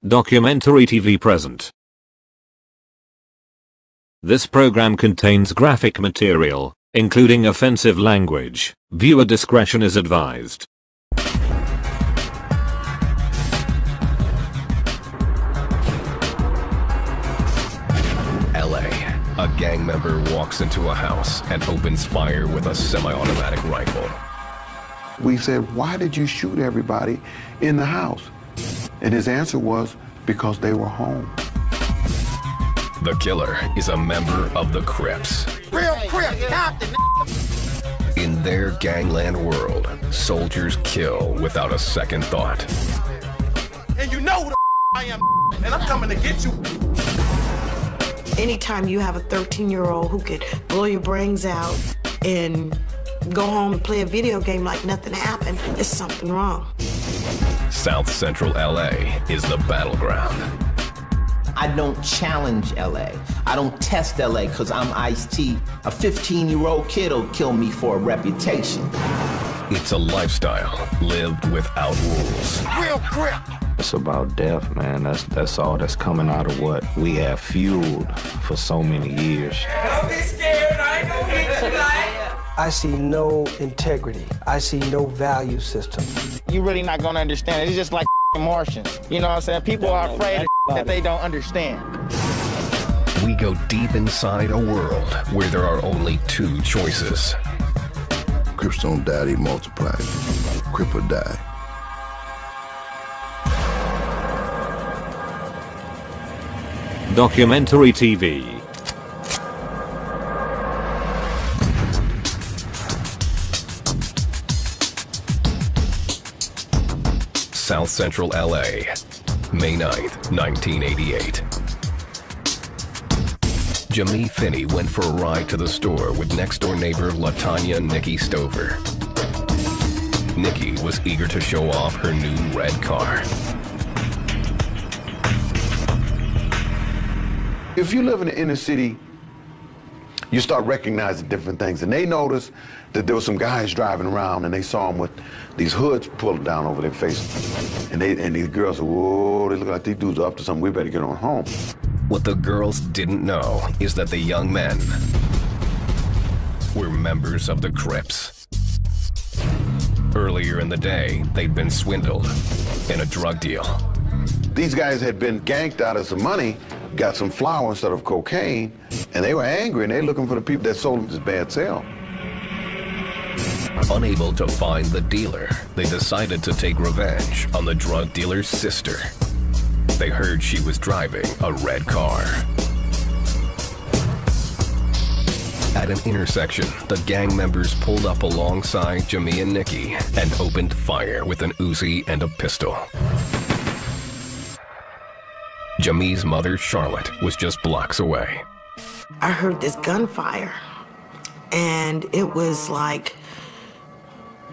Documentary TV present. This program contains graphic material, including offensive language. Viewer discretion is advised. LA. A gang member walks into a house and opens fire with a semi-automatic rifle. We said, why did you shoot everybody in the house? And his answer was, because they were home. The killer is a member of the Crips. Real Crips, Compton. In their gangland world, soldiers kill without a second thought. And you know who the I am, and I'm coming to get you. Anytime you have a 13-year-old who could blow your brains out and go home and play a video game like nothing happened, there's something wrong. South Central LA is the battleground. I don't challenge LA. I don't test LA because I'm Ice-T. A 15-year-old kid will kill me for a reputation. It's a lifestyle lived without rules. Real Crip. It's about death, man. That's all that's coming out of what we have fueled for so many years. Don't be scared. I ain't gonna hit you like. I see no integrity. I see no value system. You're really not gonna understand it. It's just like Martians. You know what I'm saying? People are afraid of that they don't understand. We go deep inside a world where there are only two choices. Crips don't die, they multiply. Crip or die. Documentary TV. South Central LA, May 9th, 1988. Jamie Finney went for a ride to the store with next-door neighbor LaTanya Nikki Stover. Nikki was eager to show off her new red car. If you live in the inner city, you start recognizing different things. And they noticed that there were some guys driving around and they saw them with these hoods pulled down over their faces. And these girls said, whoa, they look like these dudes are up to something. We better get on home. What the girls didn't know is that the young men were members of the Crips. Earlier in the day, they'd been swindled in a drug deal. These guys had been ganked out of some money, got some flour instead of cocaine, and they were angry, and they were looking for the people that sold them this bad sale. Unable to find the dealer, they decided to take revenge on the drug dealer's sister. They heard she was driving a red car. At an intersection, the gang members pulled up alongside Jamie and Nikki and opened fire with an Uzi and a pistol. Jamie's mother, Charlotte, was just blocks away. I heard this gunfire, and it was like,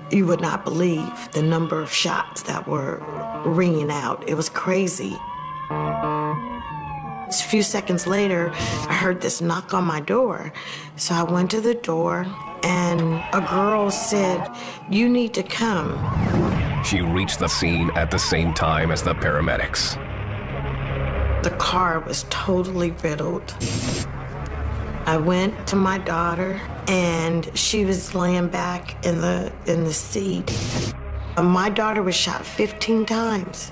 you would not believe the number of shots that were ringing out. It was crazy. A few seconds later, I heard this knock on my door. So I went to the door, and a girl said, "You need to come." She reached the scene at the same time as the paramedics. The car was totally riddled. I went to my daughter, and she was laying back in the seat. My daughter was shot 15 times.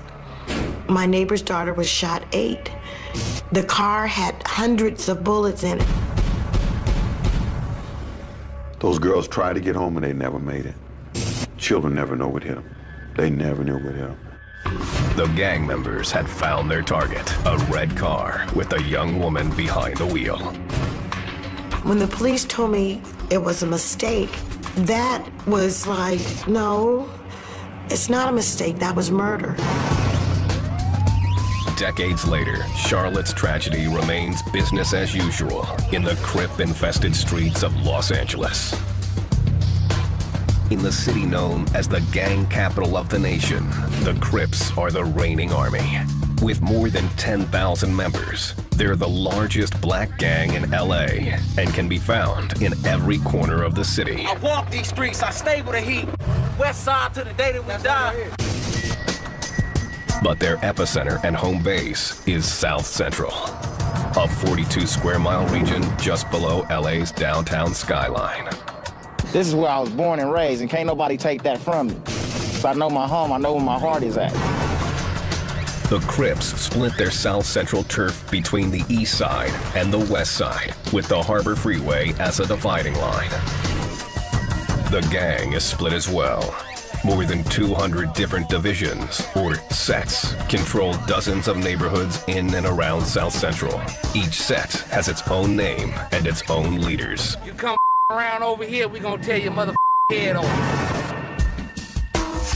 My neighbor's daughter was shot 8. The car had hundreds of bullets in it. Those girls tried to get home, and they never made it. Children never know what hit them. They never knew what hit them. The gang members had found their target, a red car with a young woman behind the wheel. When the police told me it was a mistake, that was like, no, it's not a mistake, that was murder. Decades later, Charlotte's tragedy remains business as usual in the Crip-infested streets of Los Angeles. In the city known as the gang capital of the nation, the Crips are the reigning army. With more than 10,000 members, they're the largest black gang in LA and can be found in every corner of the city. I walk these streets, I stay with the heat. West side to the day that we die. But their epicenter and home base is South Central, a 42-square-mile region just below LA's downtown skyline. This is where I was born and raised, and can't nobody take that from me. So I know my home, I know where my heart is at. The Crips split their South Central turf between the east side and the west side, with the Harbor Freeway as a dividing line. The gang is split as well. More than 200 different divisions, or sets, control dozens of neighborhoods in and around South Central. Each set has its own name and its own leaders. You come around over here, we gonna tear your mother head off.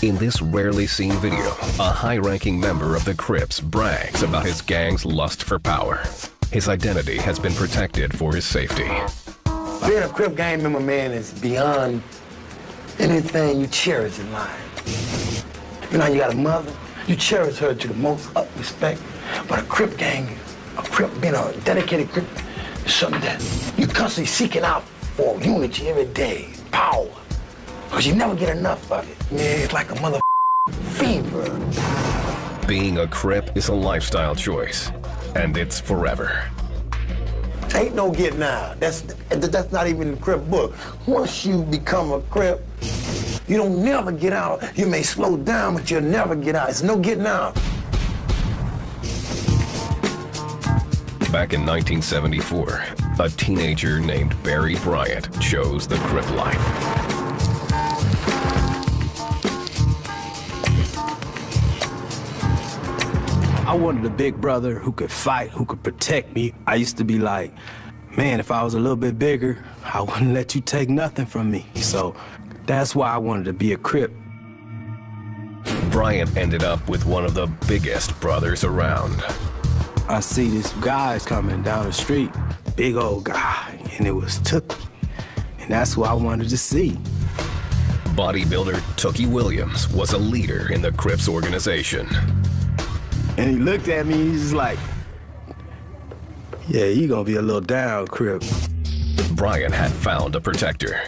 In this rarely seen video, a high-ranking member of the Crips brags about his gang's lust for power. His identity has been protected for his safety. Being a Crip gang member, man, is beyond anything you cherish in life. You know, you got a mother, you cherish her to the most respect, but a Crip gang, being a dedicated Crip, is something that you constantly seeking out for unity every day, power, because you never get enough of it. Man, it's like a mother fever. Being a Crip is a lifestyle choice, and it's forever. Ain't no getting out. That's not even in the Crip book. Once you become a Crip, you don't never get out. You may slow down, but you'll never get out. It's no getting out. Back in 1974, a teenager named Barry Bryant chose the Crip life. I wanted a big brother who could fight, who could protect me. I used to be like, man, if I was a little bit bigger, I wouldn't let you take nothing from me. So that's why I wanted to be a Crip. Bryant ended up with one of the biggest brothers around. I see these guys coming down the street, big old guy, and it was Tookie. And that's who I wanted to see. Bodybuilder Tookie Williams was a leader in the Crips organization. And he looked at me, he's just like, yeah, you gonna be a little down, Crip. Bryant had found a protector.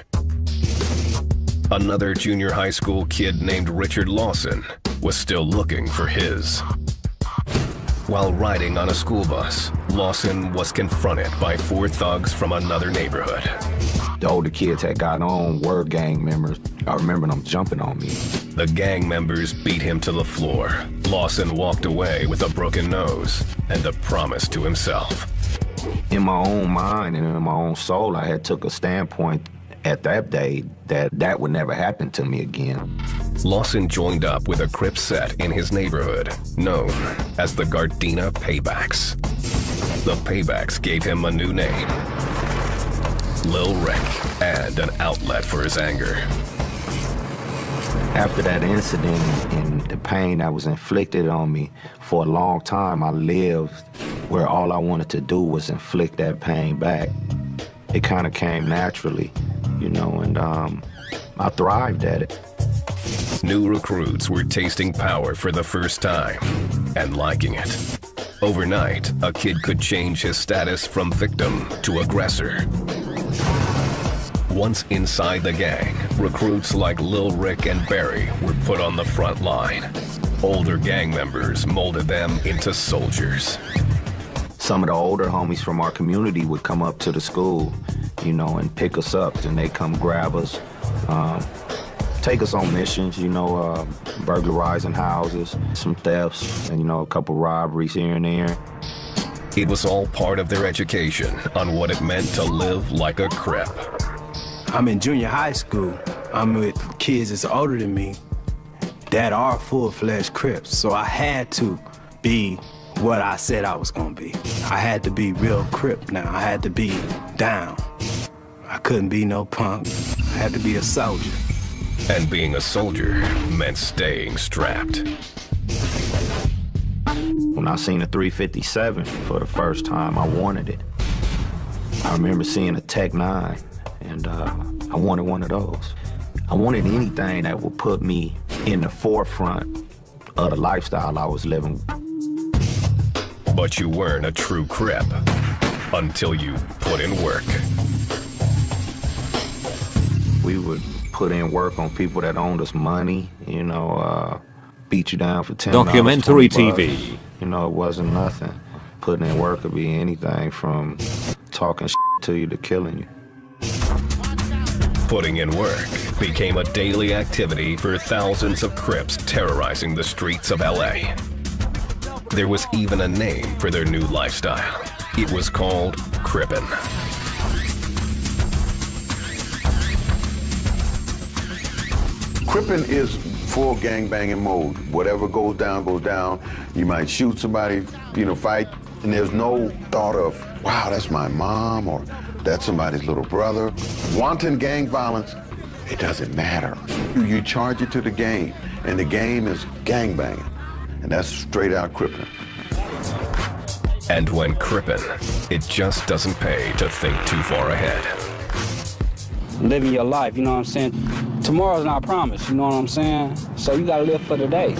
Another junior high school kid named Richard Lawson was still looking for his. While riding on a school bus, Lawson was confronted by 4 thugs from another neighborhood. The older kids had got on were gang members. I remember them jumping on me. The gang members beat him to the floor. Lawson walked away with a broken nose and a promise to himself. In my own mind and in my own soul, I had took a standpoint at that day that would never happen to me again. Lawson joined up with a Crip set in his neighborhood, known as the Gardena Paybacks. The Paybacks gave him a new name, Lil Rick, and an outlet for his anger. After that incident and the pain that was inflicted on me, for a long time I lived where all I wanted to do was inflict that pain back. It kind of came naturally, you know, and I thrived at it. New recruits were tasting power for the first time and liking it. Overnight, a kid could change his status from victim to aggressor. Once inside the gang, recruits like Lil Rick and Barry were put on the front line. Older gang members molded them into soldiers. Some of the older homies from our community would come up to the school, you know, and pick us up, and they come grab us, take us on missions, you know, burglarizing houses, some thefts, and, you know, a couple robberies here and there. It was all part of their education on what it meant to live like a Crip. I'm in junior high school. I'm with kids that's older than me that are full-fledged Crips, so I had to be what I said I was gonna be. I had to be real Crip now. I had to be down. I couldn't be no punk. I had to be a soldier. And being a soldier meant staying strapped. When I seen a 357 for the first time, I wanted it. I remember seeing a Tech 9, and I wanted one of those. I wanted anything that would put me in the forefront of the lifestyle I was living. But you weren't a true Crip until you put in work. We would put in work on people that owed us money, you know, beat you down for $10. Documentary $20. TV. You know, it wasn't nothing. Putting in work could be anything from talking to you to killing you. Putting in work became a daily activity for thousands of Crips terrorizing the streets of LA. There was even a name for their new lifestyle. It was called Crippin'. Crippin' is full gangbanging mode. Whatever goes down, goes down. You might shoot somebody, fight, and there's no thought of, wow, that's my mom, or that's somebody's little brother. Wanton gang violence, it doesn't matter. You charge it to the game, and the game is gangbanging, and that's straight out Crippin'. And when Crippin', it just doesn't pay to think too far ahead. Living your life, you know what I'm saying? Tomorrow's not promised, you know what I'm saying? So you gotta live for today.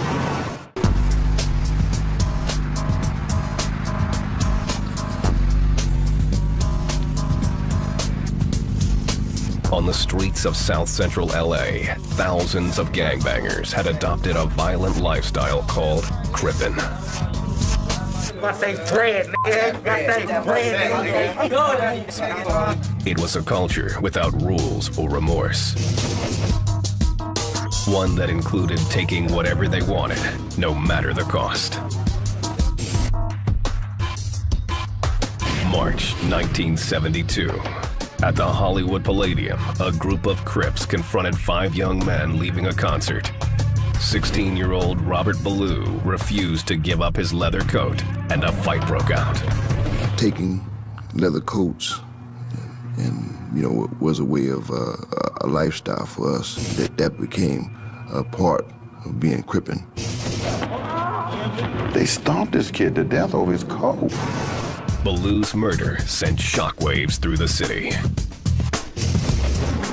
On the streets of South Central LA, thousands of gangbangers had adopted a violent lifestyle called Crippin'. It was a culture without rules or remorse. One that included taking whatever they wanted, no matter the cost. March 1972. At the Hollywood Palladium, a group of Crips confronted 5 young men leaving a concert. 16-year-old Robert Ballou refused to give up his leather coat, and a fight broke out. Taking leather coats and was a way of a lifestyle for us. That became a part of being Crippin'. They stomped this kid to death over his coat. Ballou's murder sent shockwaves through the city.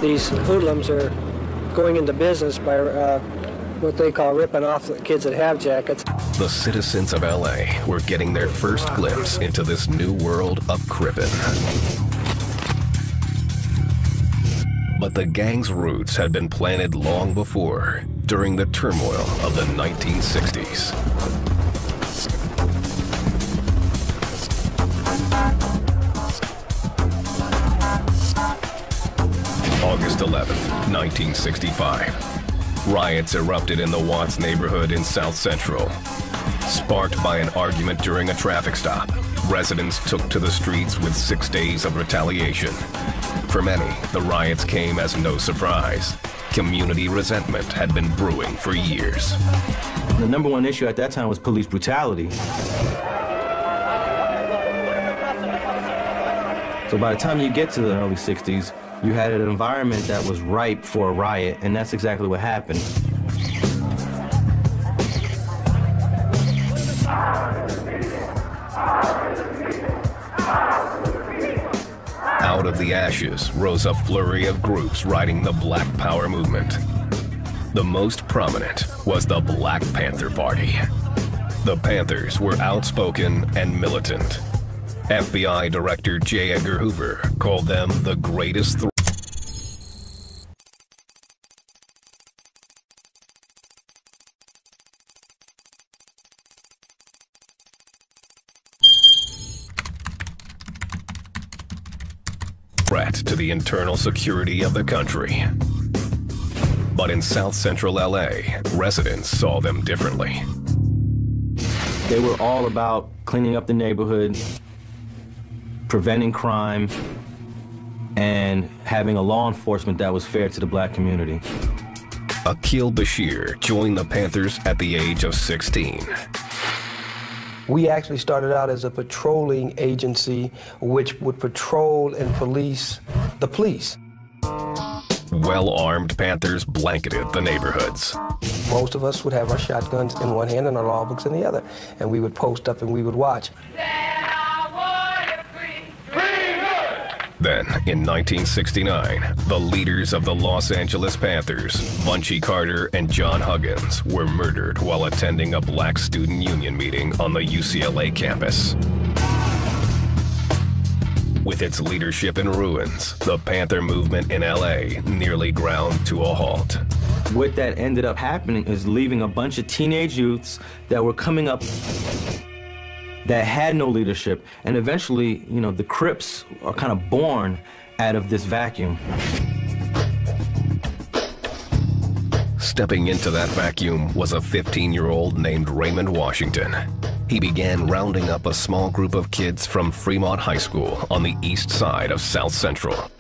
These hoodlums are going into business by what they call ripping off the kids that have jackets. The citizens of LA were getting their first glimpse into this new world of Crippin'. But the gang's roots had been planted long before, during the turmoil of the 1960s. August 11th, 1965. Riots erupted in the Watts neighborhood in South Central. Sparked by an argument during a traffic stop, residents took to the streets with 6 days of retaliation. For many, the riots came as no surprise. Community resentment had been brewing for years. The number one issue at that time was police brutality. So by the time you get to the early 60s, you had an environment that was ripe for a riot, and that's exactly what happened. Out of the ashes rose a flurry of groups riding the Black Power movement. The most prominent was the Black Panther Party. The Panthers were outspoken and militant. FBI Director J. Edgar Hoover called them the greatest threat. To the internal security of the country. But in South Central LA, residents saw them differently. They were all about cleaning up the neighborhood, preventing crime, and having a law enforcement that was fair to the black community. Akil Bashir joined the Panthers at the age of 16. We actually started out as a patrolling agency which would patrol and police the police. Well-armed Panthers blanketed the neighborhoods. Most of us would have our shotguns in one hand and our law books in the other, and we would post up and we would watch. Then, in 1969, the leaders of the Los Angeles Panthers, Bunchy Carter and John Huggins, were murdered while attending a black student union meeting on the UCLA campus. With its leadership in ruins, the Panther movement in LA nearly ground to a halt. What that ended up happening is leaving a bunch of teenage youths that were coming up that had no leadership, and eventually, you know, the Crips are kind of born out of this vacuum. Stepping into that vacuum was a 15-year-old named Raymond Washington. He began rounding up a small group of kids from Fremont High School on the east side of South Central.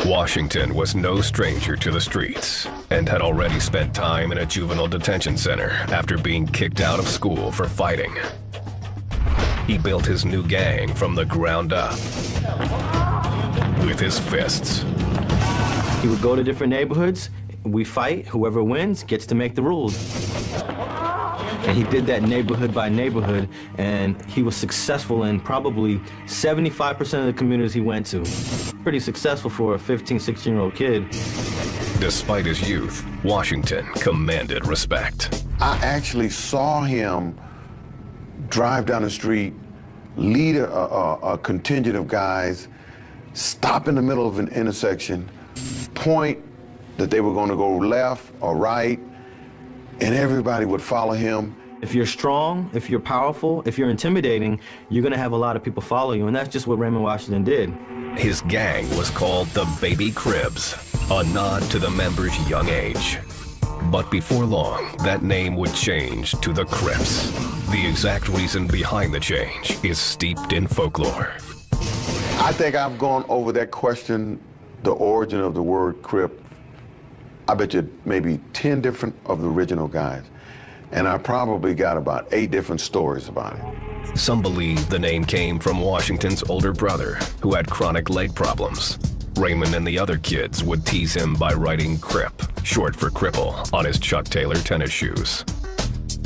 Washington was no stranger to the streets and had already spent time in a juvenile detention center after being kicked out of school for fighting. He built his new gang from the ground up with his fists. He would go to different neighborhoods, we fight, whoever wins gets to make the rules. And he did that neighborhood by neighborhood, and he was successful in probably 75% of the communities he went to. Pretty successful for a 15, 16-year-old kid. Despite his youth, Washington commanded respect. I actually saw him drive down the street, lead a contingent of guys, stop in the middle of an intersection, point that they were going to go left or right, and everybody would follow him. If you're strong, if you're powerful, if you're intimidating, you're going to have a lot of people follow you, and that's just what Raymond Washington did. His gang was called the Baby Crips, a nod to the members' young age. But before long, that name would change to the Crips. The exact reason behind the change is steeped in folklore. I think I've gone over that question, the origin of the word Crip, I bet you maybe 10 different of the original guys. And I probably got about 8 different stories about it. Some believe the name came from Washington's older brother, who had chronic leg problems. Raymond and the other kids would tease him by writing Crip, short for cripple, on his Chuck Taylor tennis shoes.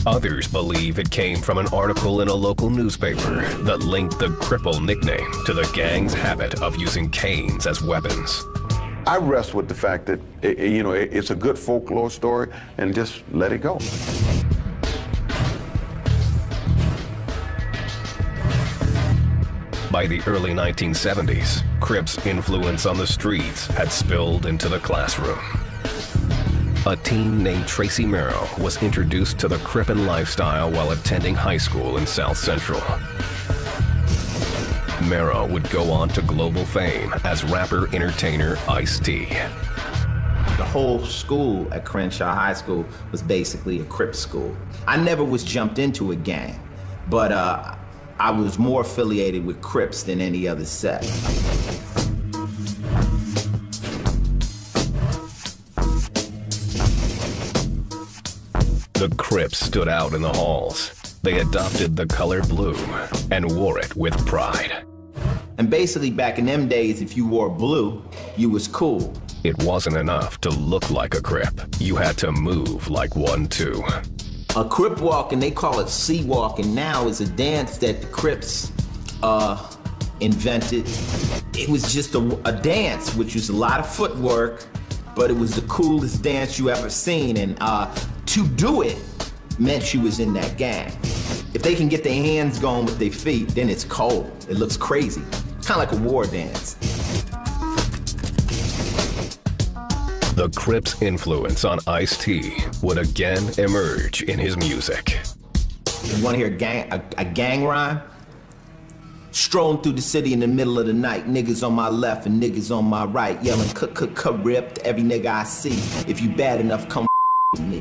Others believe it came from an article in a local newspaper that linked the cripple nickname to the gang's habit of using canes as weapons. I rest with the fact that, it's a good folklore story, and just let it go. By the early 1970s, Crips' influence on the streets had spilled into the classroom. A teen named Tracy Merrow was introduced to the Crippin' lifestyle while attending high school in South Central. Merrow would go on to global fame as rapper-entertainer Ice-T. The whole school at Crenshaw High School was basically a Crip school. I never was jumped into a gang, but I was more affiliated with Crips than any other set. The Crips stood out in the halls. They adopted the color blue and wore it with pride. And basically back in them days, if you wore blue, you was cool. It wasn't enough to look like a Crip. You had to move like one too. A Crip walking, they call it sea walking now, is a dance that the Crips invented. It was just a dance, which was a lot of footwork, but it was the coolest dance you ever seen. And to do it meant you was in that gang. If they can get their hands going with their feet, then it's cold. It looks crazy. It's kind of like a war dance. The Crips' influence on Ice-T would again emerge in his music. You want to hear a gang rhyme? Strolling through the city in the middle of the night, niggas on my left and niggas on my right, yelling "Rip" to every nigga I see. If you bad enough, come with me.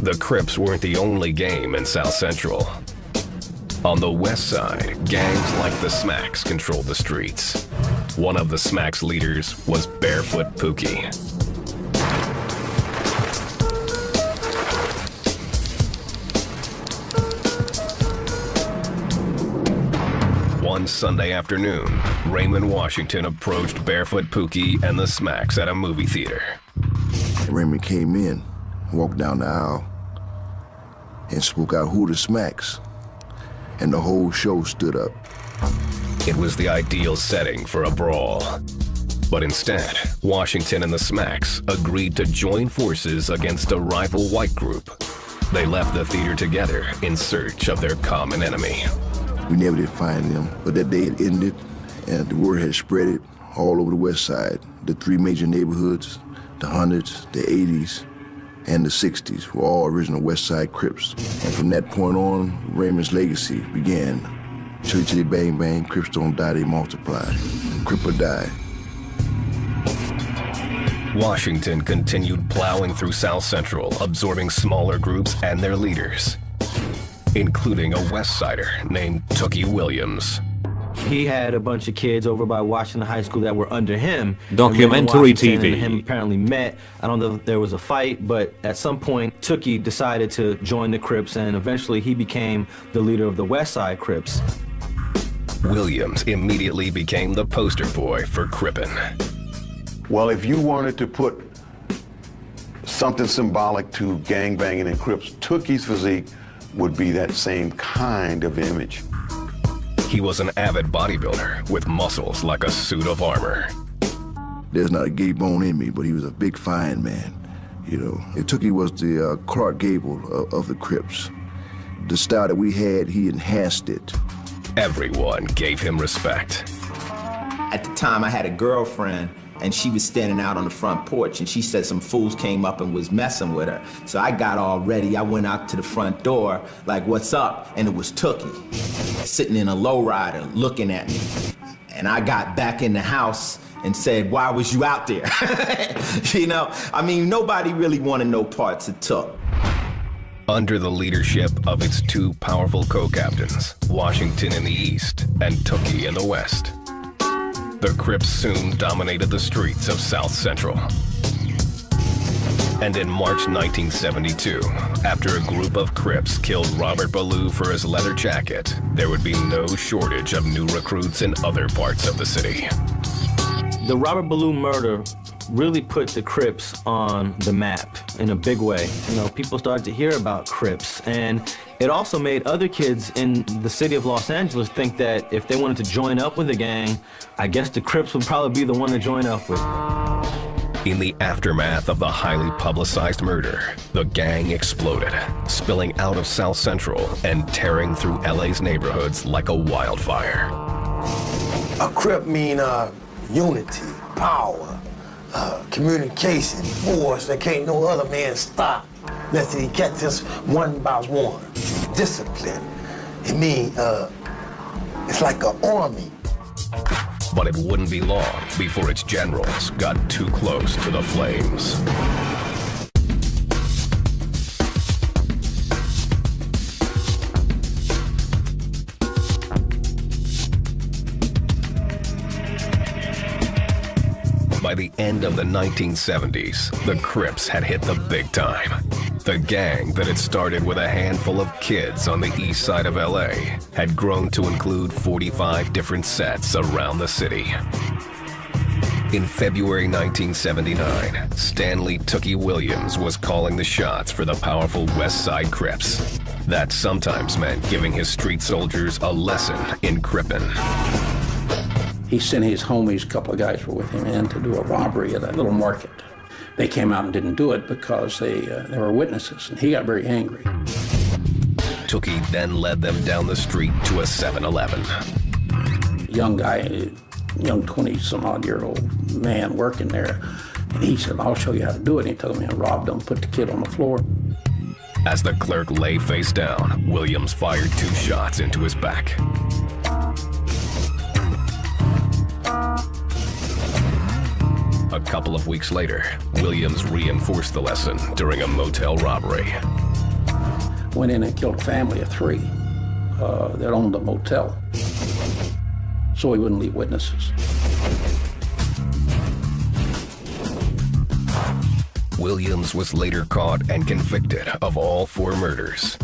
The Crips weren't the only game in South Central. On the west side, gangs like the Smacks controlled the streets. One of the Smacks' leaders was Barefoot Pookie. One Sunday afternoon, Raymond Washington approached Barefoot Pookie and the Smacks at a movie theater. Raymond came in, walked down the aisle, and spoke out, "Who the Smacks?" And the whole show stood up. It was the ideal setting for a brawl. But instead, Washington and the Smacks agreed to join forces against a rival white group. They left the theater together in search of their common enemy. We never did find them, but that day it ended, and the word had spread it all over the west side, the 3 major neighborhoods, the 100s, the 80s, and the 60s were all original West Side Crips. And from that point on, Raymond's legacy began. Chitty chitty bang bang, Crips don't die, they multiply. Crip or die. Washington continued plowing through South Central, absorbing smaller groups and their leaders, including a West Sider named Tookie Williams. He had a bunch of kids over by Washington High School that were under him. Documentary TV. And him apparently met. I don't know if there was a fight, but at some point, Tookie decided to join the Crips, and eventually he became the leader of the West Side Crips. Williams immediately became the poster boy for Crippin'. Well, if you wanted to put something symbolic to gangbanging and Crips, Tookie's physique would be that same kind of image. He was an avid bodybuilder with muscles like a suit of armor. There's not a gay bone in me, but he was a big, fine man, you know. And Tookie was the Clark Gable of the Crips. The style that we had, he enhanced it. Everyone gave him respect. At the time, I had a girlfriend, and she was standing out on the front porch, and she said some fools came up and was messing with her. So I got all ready. I went out to the front door, like, what's up? And it was Tookie, sitting in a lowrider, looking at me. And I got back in the house and said, why was you out there? You know, I mean, nobody really wanted no parts of Took. Under the leadership of its two powerful co-captains, Washington in the east and Tookie in the west, the Crips soon dominated the streets of South Central. And in March 1972, after a group of Crips killed Robert Ballou for his leather jacket, there would be no shortage of new recruits in other parts of the city. The Robert Ballou murder really put the Crips on the map in a big way. You know, people started to hear about Crips, and it also made other kids in the city of Los Angeles think that if they wanted to join up with a gang, I guess the Crips would probably be the one to join up with. In the aftermath of the highly publicized murder, the gang exploded, spilling out of South Central and tearing through LA's neighborhoods like a wildfire. A Crip mean unity, power, communication, force that can't no other man stop unless he catch us one by one. Discipline. It mean, it's like an army. But it wouldn't be long before its generals got too close to the flames. By the end of the 1970s, the Crips had hit the big time. The gang that had started with a handful of kids on the east side of LA had grown to include 45 different sets around the city. In February 1979, Stanley Tookie Williams was calling the shots for the powerful West Side Crips. That sometimes meant giving his street soldiers a lesson in Crippin'. He sent his homies, a couple of guys were with him, in to do a robbery at a little market. They came out and didn't do it because there were witnesses, and he got very angry. Tookie then led them down the street to a 7-Eleven. Young guy, young 20-some-odd-year-old man working there, and he said, I'll show you how to do it. And he took me and robbed him, put the kid on the floor. As the clerk lay face down, Williams fired 2 shots into his back. A couple of weeks later, Williams reinforced the lesson during a motel robbery. Went in and killed a family of 3 that owned a motel, so he wouldn't leave witnesses. Williams was later caught and convicted of all 4 murders.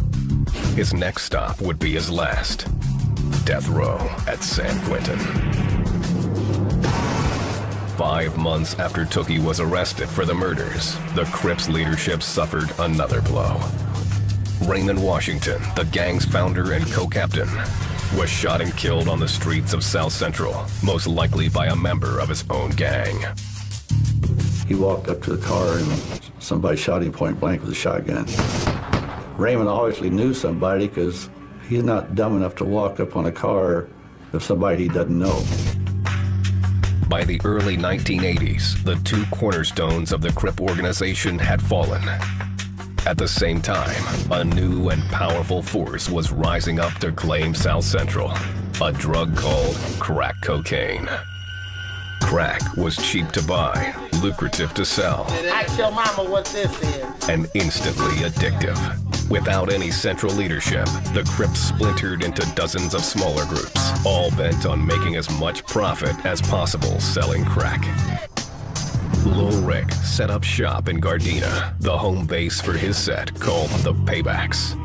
His next stop would be his last, death row at San Quentin. 5 months after Tookie was arrested for the murders, the Crips leadership suffered another blow. Raymond Washington, the gang's founder and co-captain, was shot and killed on the streets of South Central, most likely by a member of his own gang. He walked up to the car and somebody shot him point blank with a shotgun. Raymond obviously knew somebody because he's not dumb enough to walk up on a car of somebody he doesn't know. By the early 1980s, the two cornerstones of the Crip organization had fallen. At the same time, a new and powerful force was rising up to claim South Central, a drug called crack cocaine. Crack was cheap to buy, lucrative to sell, Ask your mama what this is. and instantly addictive. Without any central leadership, the Crips splintered into dozens of smaller groups, all bent on making as much profit as possible selling crack. Lil Rick set up shop in Gardena, the home base for his set called The Paybacks.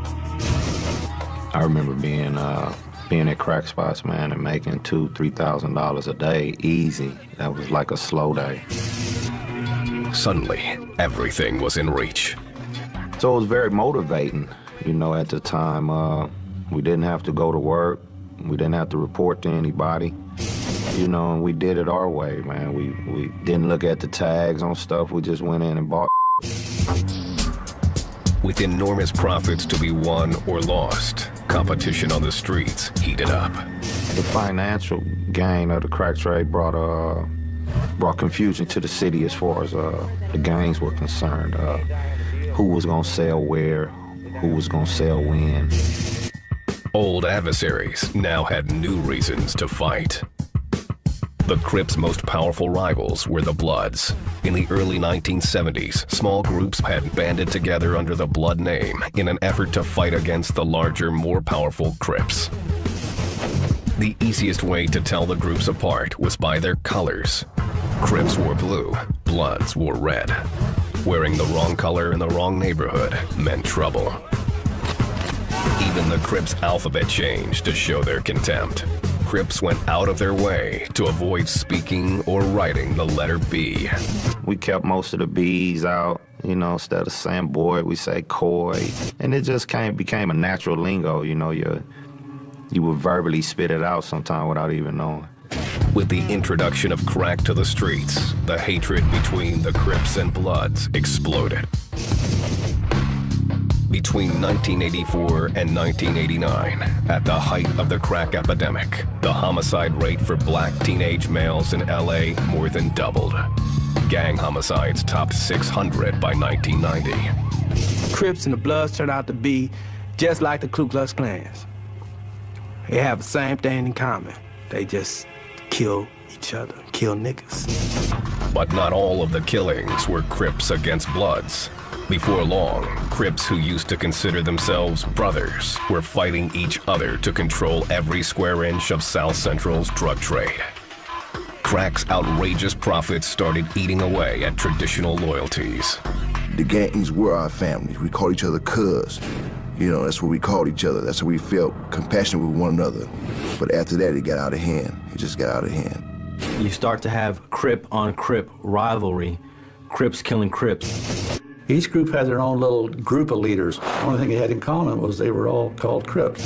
I remember being at crack spots, man, and making $2,000-3,000 a day easy. That was like a slow day. Suddenly, everything was in reach. So it was very motivating, you know, at the time. We didn't have to go to work. We didn't have to report to anybody. You know, and we did it our way, man. We didn't look at the tags on stuff. We just went in and bought. With enormous profits to be won or lost, competition on the streets heated up. The financial gain of the crack trade brought confusion to the city as far as the gangs were concerned. Who was gonna sell where, who was gonna sell when. Old adversaries now had new reasons to fight. The Crips' most powerful rivals were the Bloods. In the early 1970s, small groups had banded together under the Blood name in an effort to fight against the larger, more powerful Crips. The easiest way to tell the groups apart was by their colors. Crips wore blue, Bloods wore red. Wearing the wrong color in the wrong neighborhood meant trouble. Even the Crips' alphabet changed to show their contempt. Crips went out of their way to avoid speaking or writing the letter B. We kept most of the B's out, you know, instead of saying boy, we say coy. And it just became a natural lingo, you know, you would verbally spit it out sometime without even knowing. With the introduction of crack to the streets, the hatred between the Crips and Bloods exploded. Between 1984 and 1989, at the height of the crack epidemic, the homicide rate for black teenage males in LA more than doubled. Gang homicides topped 600 by 1990. Crips and the Bloods turned out to be just like the Ku Klux Klans. They have the same thing in common. They just kill each other, kill niggas. But not all of the killings were Crips against Bloods. Before long, Crips who used to consider themselves brothers were fighting each other to control every square inch of South Central's drug trade. Crack's outrageous profits started eating away at traditional loyalties. The gangs were our families. We called each other cuz. You know, that's what we called each other. That's how we felt compassionate with one another. But after that, it got out of hand. It just got out of hand. You start to have Crip on Crip rivalry, Crips killing Crips. Each group had their own little group of leaders. The only thing they had in common was they were all called Crips.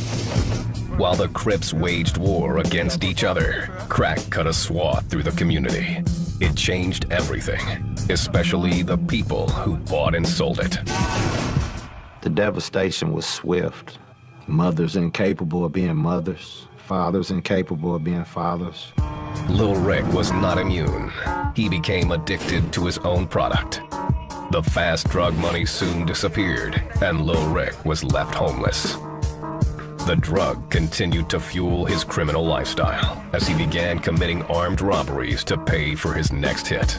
While the Crips waged war against each other, crack cut a swath through the community. It changed everything, especially the people who bought and sold it. The devastation was swift. Mothers incapable of being mothers, fathers incapable of being fathers. Lil Rick was not immune. He became addicted to his own product. The fast drug money soon disappeared, and Lil Rick was left homeless. The drug continued to fuel his criminal lifestyle as he began committing armed robberies to pay for his next hit.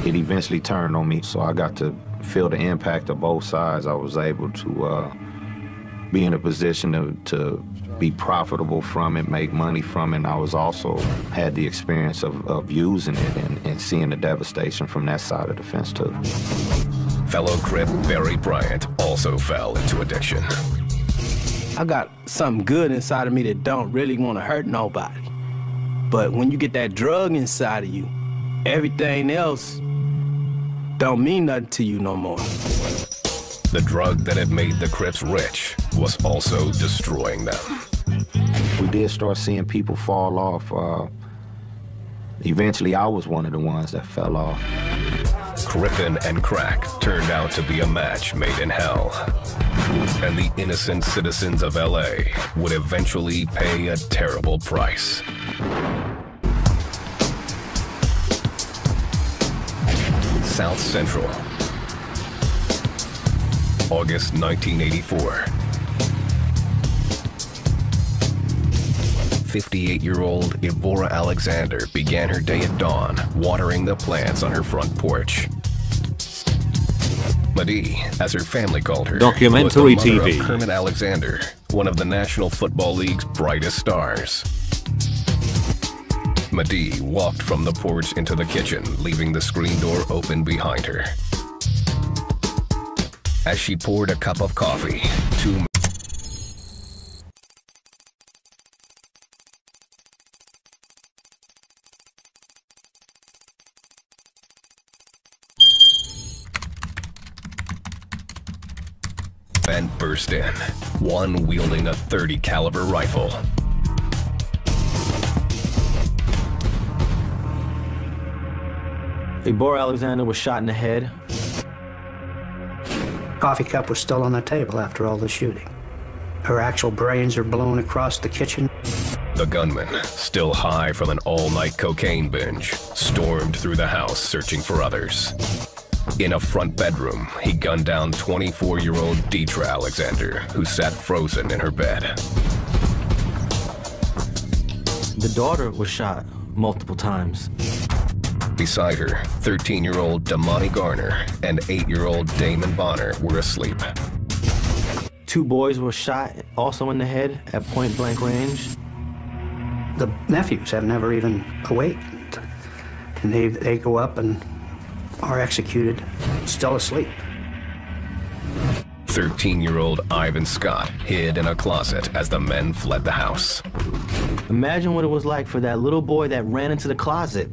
It eventually turned on me, so I got to feel the impact of both sides. I was able to be in a position to be profitable from it, make money from it, and I was also had the experience of using it and seeing the devastation from that side of the fence too. Fellow Crip Barry Bryant also fell into addiction. I got something good inside of me that don't really want to hurt nobody. But when you get that drug inside of you, everything else don't mean nothing to you no more. The drug that had made the Crips rich was also destroying them. We did start seeing people fall off. Eventually, I was one of the ones that fell off. Crippin' and crack turned out to be a match made in hell. And the innocent citizens of LA would eventually pay a terrible price. South Central. August 1984. 58-year-old Ibora Alexander began her day at dawn, watering the plants on her front porch. Madee, as her family called her, Documentary was the mother TV. of Kermit Alexander, one of the National Football League's brightest stars. Madee walked from the porch into the kitchen, leaving the screen door open behind her. As she poured a cup of coffee, two men burst in, one wielding a .30 caliber rifle. Ibora Alexander was shot in the head. Coffee cup was still on the table after all the shooting. Her actual brains are blown across the kitchen. The gunman, still high from an all-night cocaine binge, stormed through the house searching for others. In a front bedroom, he gunned down 24-year-old Deetra Alexander, who sat frozen in her bed. The daughter was shot multiple times. Beside her, 13-year-old Damani Garner and 8-year-old Damon Bonner were asleep. Two boys were shot also in the head at point-blank range. The nephews have never even awakened. And they go up and are executed still asleep. 13-year-old Ivan Scott hid in a closet as the men fled the house. Imagine what it was like for that little boy that ran into the closet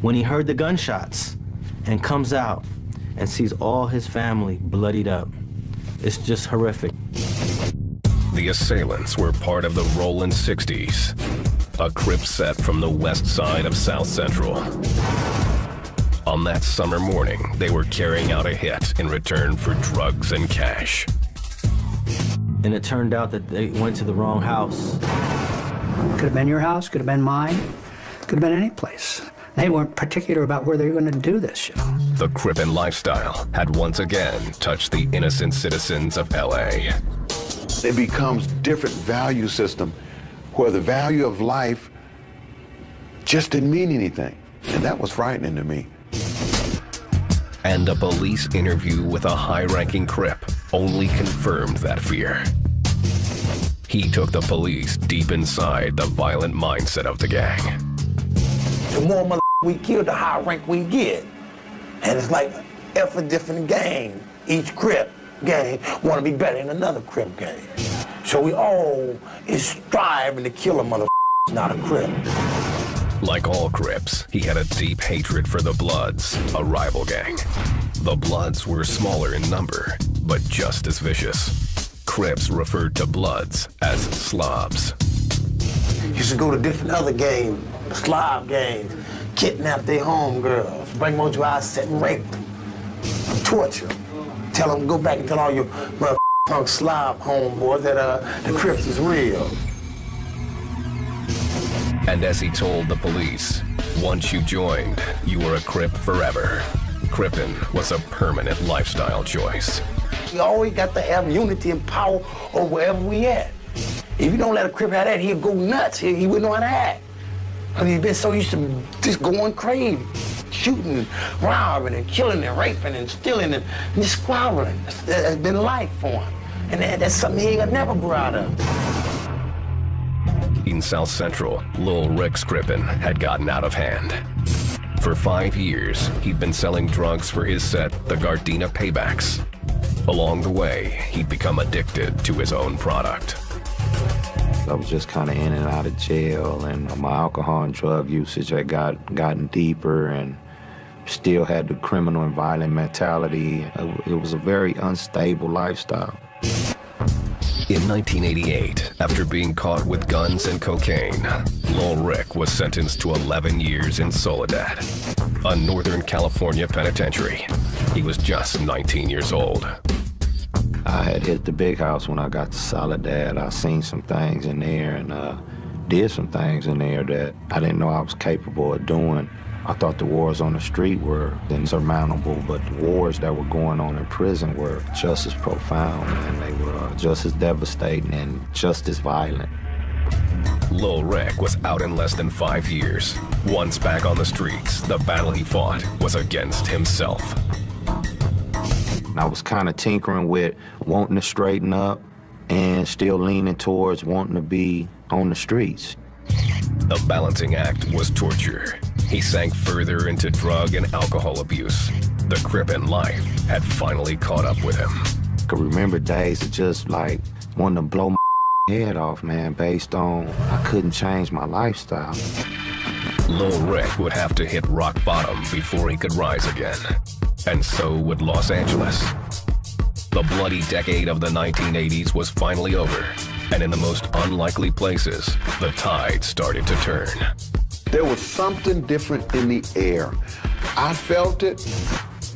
when he heard the gunshots and comes out and sees all his family bloodied up. It's just horrific. The assailants were part of the Rollin' 60s, a Crips set from the west side of South Central. On that summer morning, they were carrying out a hit in return for drugs and cash. And it turned out that they went to the wrong house. Could have been your house, could have been mine, could have been any place. They weren't particular about where they were going to do this, you know. The Crippin' lifestyle had once again touched the innocent citizens of L.A. It becomes different value system where the value of life just didn't mean anything. And that was frightening to me. And a police interview with a high-ranking Crip only confirmed that fear. He took the police deep inside the violent mindset of the gang. The more mother we kill, the higher rank we get. And it's like every different gang. Each Crip gang want to be better than another Crip gang. So we all is striving to kill a mother not a Crip. Like all Crips, he had a deep hatred for the Bloods, a rival gang. The Bloods were smaller in number, but just as vicious. Crips referred to Bloods as slobs. Used to go to different other gangs, slob gangs, kidnap their homegirls, bring them over to our set and rape them, torture them. Tell them, go back and tell all your punk slob homeboys that the Crips is real. And as he told the police, once you joined, you were a Crip forever. Crippin' was a permanent lifestyle choice. We always got to have unity and power over wherever we at. If you don't let a Crip have that, he'll go nuts. He wouldn't know how to act. Because he's been so used to just going crazy, shooting, robbing, and killing, and raping, and stealing, and just squabbling. That's been life for him. And that's something he ain't never grew out of. In South Central, Lil Rick's Crippin' had gotten out of hand. For 5 years, he'd been selling drugs for his set, the Gardena Paybacks. Along the way, he'd become addicted to his own product. I was just kind of in and out of jail, and my alcohol and drug usage had gotten deeper, and still had the criminal and violent mentality. It was a very unstable lifestyle. In 1988, after being caught with guns and cocaine, Lil Rick was sentenced to 11 years in Soledad, a Northern California penitentiary. He was just 19 years old. I had hit the big house when I got to Soledad. I seen some things in there and did some things in there that I didn't know I was capable of doing I thought the wars on the street were insurmountable, but the wars that were going on in prison were just as profound, and they were just as devastating and just as violent. Lil Rick was out in less than 5 years. Once back on the streets, the battle he fought was against himself. I was kind of tinkering with wanting to straighten up and still leaning towards wanting to be on the streets. The balancing act was torture. He sank further into drug and alcohol abuse. The Crip in life had finally caught up with him. I could remember days of just like wanting to blow my head off, man, based on I couldn't change my lifestyle. Lil Rick would have to hit rock bottom before he could rise again. And so would Los Angeles. The bloody decade of the 1980s was finally over, and in the most unlikely places, the tide started to turn. There was something different in the air. I felt it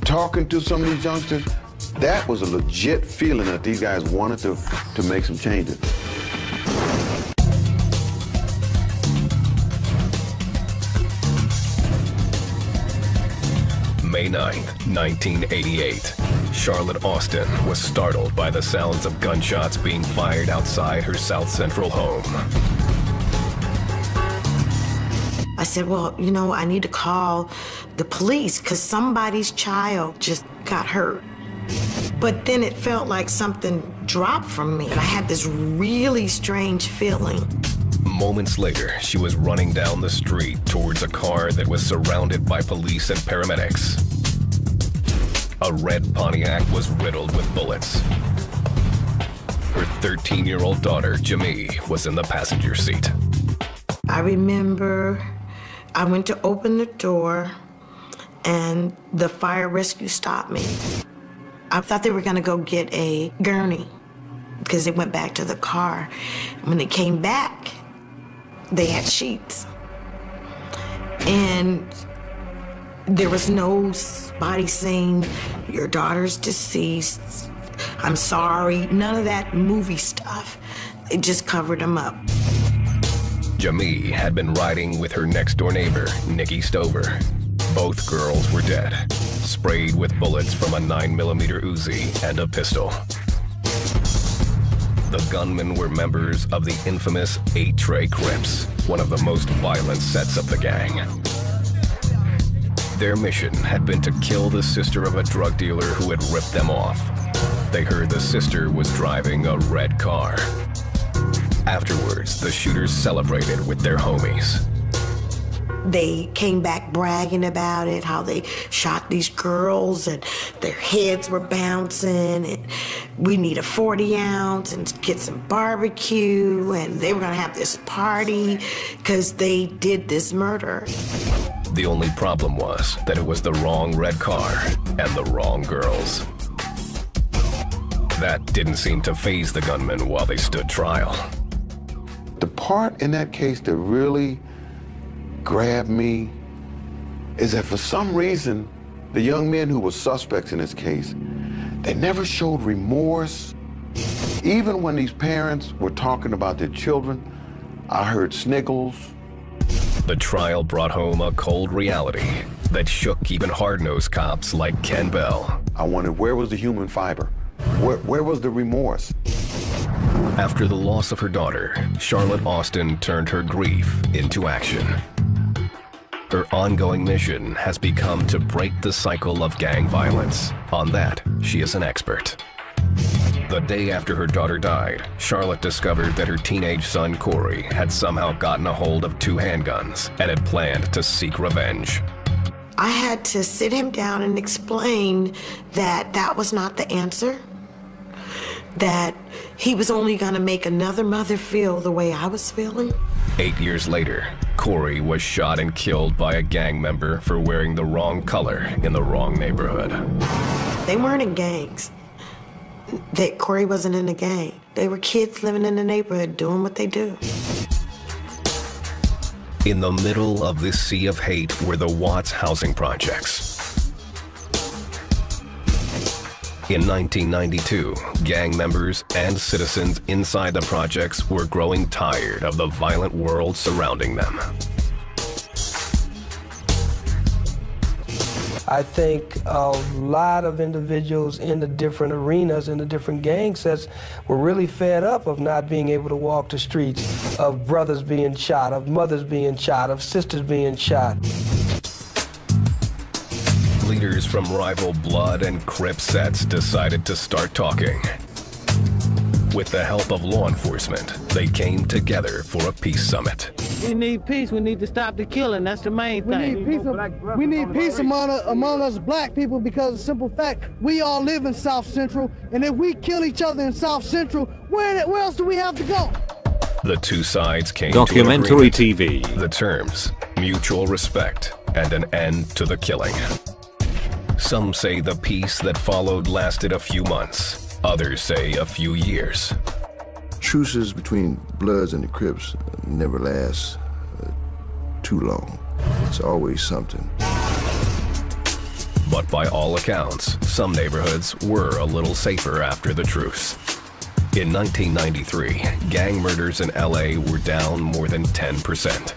talking to some of these youngsters. That was a legit feeling that these guys wanted to make some changes. May 9th, 1988. Charlotte Austin was startled by the sounds of gunshots being fired outside her South Central home. I said, well, you know, I need to call the police because somebody's child just got hurt. But then it felt like something dropped from me. I had this really strange feeling. Moments later, she was running down the street towards a car that was surrounded by police and paramedics. A red Pontiac was riddled with bullets. Her 13-year-old daughter, Jamie, was in the passenger seat. I remember I went to open the door and the fire rescue stopped me. I thought they were gonna go get a gurney because they went back to the car. When they came back, they had sheets. And there was no body saying, your daughter's deceased, I'm sorry, none of that movie stuff. It just covered them up. Jamie had been riding with her next-door neighbor, Nikki Stover. Both girls were dead, sprayed with bullets from a 9mm Uzi and a pistol. The gunmen were members of the infamous 8-Tray Crips, one of the most violent sets of the gang. Their mission had been to kill the sister of a drug dealer who had ripped them off. They heard the sister was driving a red car. Afterwards, the shooters celebrated with their homies. They came back bragging about it, how they shot these girls and their heads were bouncing, and we need a 40 ounce and get some barbecue, and they were gonna have this party because they did this murder. The only problem was that it was the wrong red car and the wrong girls. That didn't seem to faze the gunmen while they stood trial. The part in that case that really grabbed me is that for some reason, the young men who were suspects in this case, they never showed remorse. Even when these parents were talking about their children, I heard sniggles. The trial brought home a cold reality that shook even hard-nosed cops like Ken Bell. I wondered, where was the human fiber? Where was the remorse? After the loss of her daughter, Charlotte Austin turned her grief into action. Her ongoing mission has become to break the cycle of gang violence. On that, she is an expert. The day after her daughter died, Charlotte discovered that her teenage son, Corey, had somehow gotten a hold of 2 handguns and had planned to seek revenge. I had to sit him down and explain that that was not the answer, that he was only gonna make another mother feel the way I was feeling. 8 years later, Corey was shot and killed by a gang member for wearing the wrong color in the wrong neighborhood. They weren't in gangs. Corey wasn't in a gang. They were kids living in the neighborhood doing what they do. In the middle of this sea of hate were the Watts housing projects. In 1992, gang members and citizens inside the projects were growing tired of the violent world surrounding them. I think a lot of individuals in the different arenas, in the different gang sets, were really fed up of not being able to walk the streets, of brothers being shot, of mothers being shot, of sisters being shot. Leaders from rival Blood and Crip sets decided to start talking. With the help of law enforcement, they came together for a peace summit. We need peace. We need to stop the killing. That's the main thing. We need peace among us black people, because of the simple fact, we all live in South Central, and if we kill each other in South Central, where else do we have to go? The two sides came Documentary to an agreement. TV. The terms, mutual respect and an end to the killing. Some say the peace that followed lasted a few months. Others say a few years. Truces between Bloods and the Crips never last too long. It's always something. But by all accounts, some neighborhoods were a little safer after the truce. In 1993, gang murders in LA were down more than 10%.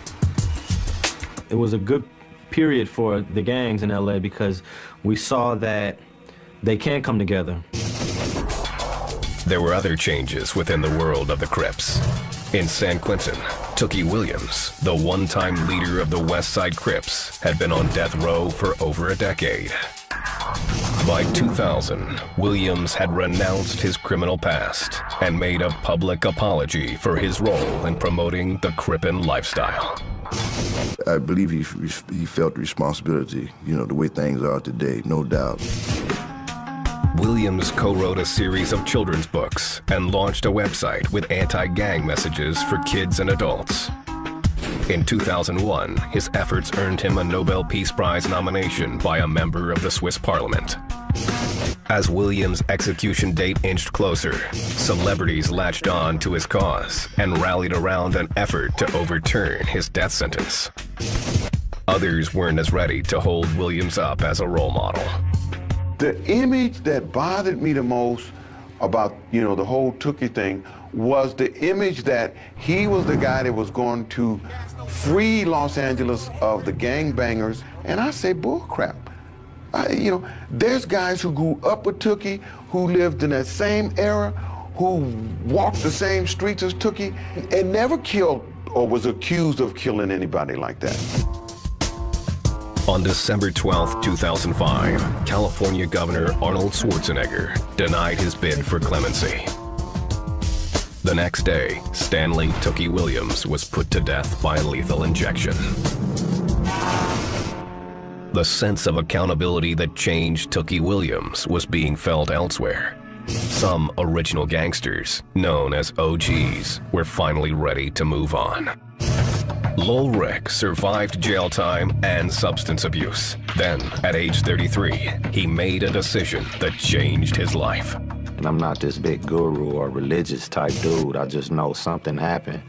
It was a good period for the gangs in LA because we saw that they can come together. There were other changes within the world of the Crips. In San Quentin, Tookie Williams, the one-time leader of the West Side Crips, had been on death row for over a decade. By 2000, Williams had renounced his criminal past and made a public apology for his role in promoting the Crippin' lifestyle. I believe he felt responsibility, you know, the way things are today, no doubt. Williams co-wrote a series of children's books and launched a website with anti-gang messages for kids and adults. In 2001, his efforts earned him a Nobel Peace Prize nomination by a member of the Swiss parliament. As Williams' execution date inched closer, celebrities latched on to his cause and rallied around an effort to overturn his death sentence. Others weren't as ready to hold Williams up as a role model. The image that bothered me the most about, you know, the whole Tookie thing was the image that he was the guy that was going to free Los Angeles of the gangbangers. And I say, bull crap. You know, there's guys who grew up with Tookie, who lived in that same era, who walked the same streets as Tookie, and never killed or was accused of killing anybody like that. On December 12, 2005, California Governor Arnold Schwarzenegger denied his bid for clemency. The next day, Stanley Tookie Williams was put to death by lethal injection. The sense of accountability that changed Tookie Williams was being felt elsewhere. Some original gangsters, known as OGs, were finally ready to move on. Lil Rick survived jail time and substance abuse. Then, at age 33, he made a decision that changed his life. And I'm not this big guru or religious type dude. I just know something happened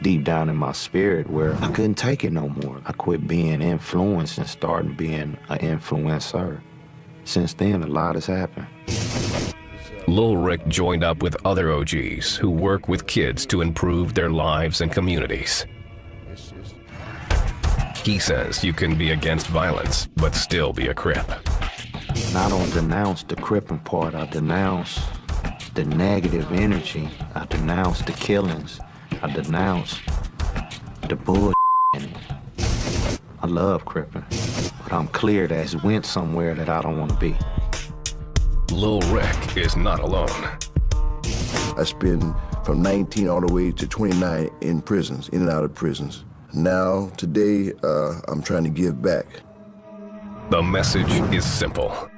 deep down in my spirit where I couldn't take it no more. I quit being influenced and started being an influencer. Since then, a lot has happened. Lil Rick joined up with other OGs who work with kids to improve their lives and communities. He says you can be against violence, but still be a Crip. I don't denounce the Crippin' part. I denounce the negative energy. I denounce the killings. I denounce the bullshit in it. I love Crippin', but I'm clear that it's went somewhere that I don't want to be. Lil Rick is not alone. I spent from 19 all the way to 29 in prisons, in and out of prisons. Now, today, I'm trying to give back. The message is simple.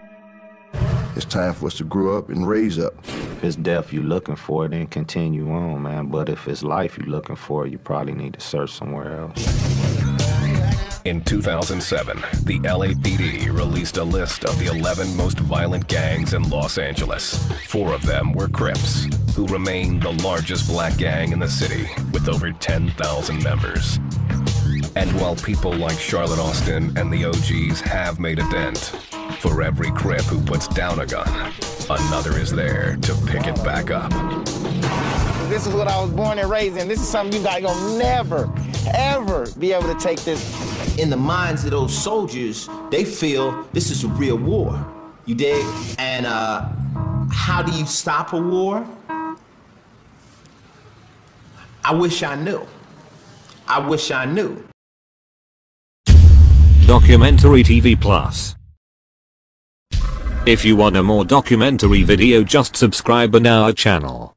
It's time for us to grow up and raise up. If it's death you're looking for, then continue on, man. But if it's life you're looking for, you probably need to search somewhere else. In 2007, the LAPD released a list of the 11 most violent gangs in Los Angeles. 4 of them were Crips, who remain the largest black gang in the city with over 10,000 members. And while people like Charlotte Austin and the OGs have made a dent, for every Crip who puts down a gun, another is there to pick it back up. This is what I was born and raised in. This is something you guys gonna never, ever be able to take this in the minds of those soldiers, they feel this is a real war. You dig? And how do you stop a war? I wish I knew. I wish I knew. Documentary TV Plus. If you want a more documentary video, just subscribe on our channel.